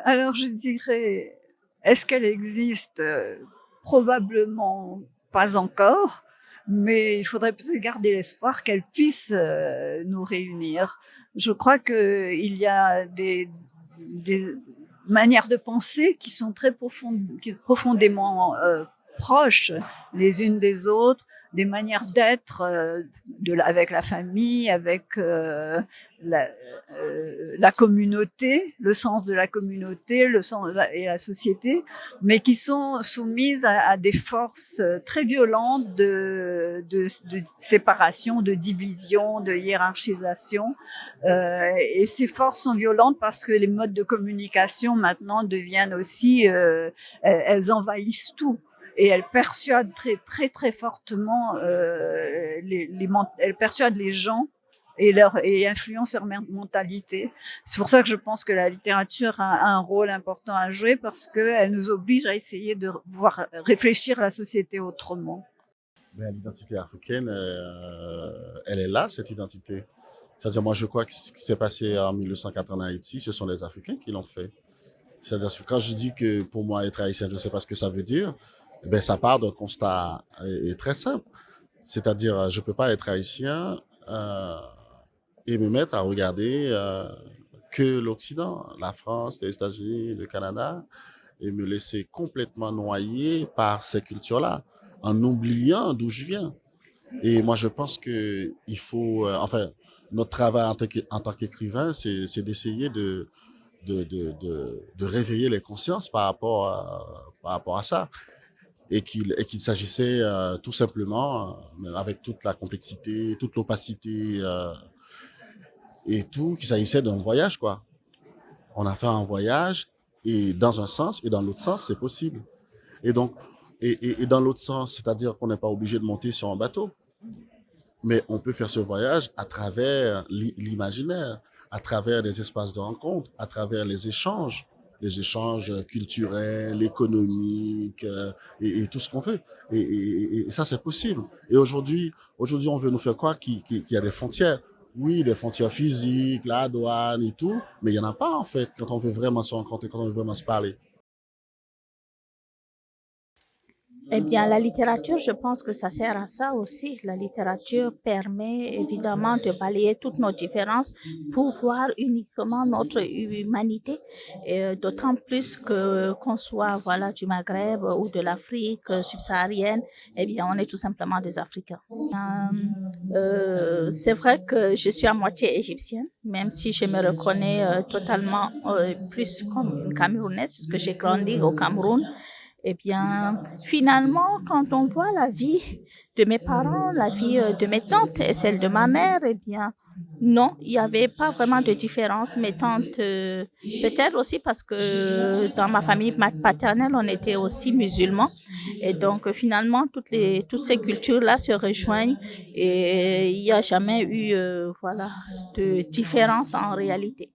Alors je dirais, est-ce qu'elle existe? Probablement pas encore, mais il faudrait peut-être garder l'espoir qu'elle puisse, nous réunir. Je crois qu'il y a des manières de penser qui sont très profondément, proches les unes des autres, des manières d'être, avec la famille, avec, la la communauté, le sens de la communauté, le sens de et la société, mais qui sont soumises à des forces très violentes de séparation, de division, de hiérarchisation. Et ces forces sont violentes parce que les modes de communication maintenant deviennent aussi, elles envahissent tout. Et elles persuadent très fortement elles persuadent les gens et influencent leur mentalité. C'est pour ça que je pense que la littérature a un rôle important à jouer parce qu'elle nous oblige à essayer de voir réfléchir la société autrement. Ben, l'identité africaine, elle est là, cette identité. C'est-à-dire, moi, je crois que ce qui s'est passé en 1980 en Haïti, ce sont les Africains qui l'ont fait. C'est-à-dire que quand je dis que pour moi, être haïtien, je ne sais pas ce que ça veut dire, ben, ça part d'un constat très simple. C'est-à-dire, je ne peux pas être haïtien et me mettre à regarder que l'Occident, la France, les États-Unis, le Canada, et me laisser complètement noyer par ces cultures-là, en oubliant d'où je viens. Et moi, je pense que il faut, enfin, notre travail en tant qu'écrivain, c'est d'essayer de réveiller les consciences par rapport à ça. Et qu'il s'agissait tout simplement, avec toute la complexité, toute l'opacité et tout, qu'il s'agissait d'un voyage, quoi. On a fait un voyage et dans un sens et dans l'autre sens, c'est possible. Et donc, et dans l'autre sens, c'est-à-dire qu'on n'est pas obligé de monter sur un bateau, mais on peut faire ce voyage à travers l'imaginaire, à travers des espaces de rencontre, à travers les échanges culturels, économiques et tout ce qu'on veut. Et ça, c'est possible. Et aujourd'hui, on veut nous faire croire qu'il y a des frontières. Oui, des frontières physiques, la douane et tout, mais il n'y en a pas en fait quand on veut vraiment se rencontrer, quand on veut vraiment se parler. Eh bien, la littérature, je pense que ça sert à ça aussi. La littérature permet évidemment de balayer toutes nos différences pour voir uniquement notre humanité. Et d'autant plus que qu'on soit voilà du Maghreb ou de l'Afrique subsaharienne, eh bien, on est tout simplement des Africains. C'est vrai que je suis à moitié égyptienne, même si je me reconnais totalement plus comme une Camerounaise, puisque j'ai grandi au Cameroun. Eh bien, finalement, quand on voit la vie de mes parents, la vie de mes tantes et celle de ma mère, eh bien, non, il n'y avait pas vraiment de différence. Mes tantes, peut-être aussi parce que dans ma famille paternelle, on était aussi musulmans. Et donc, finalement, toutes ces cultures-là se rejoignent et il n'y a jamais eu, voilà, de différence en réalité.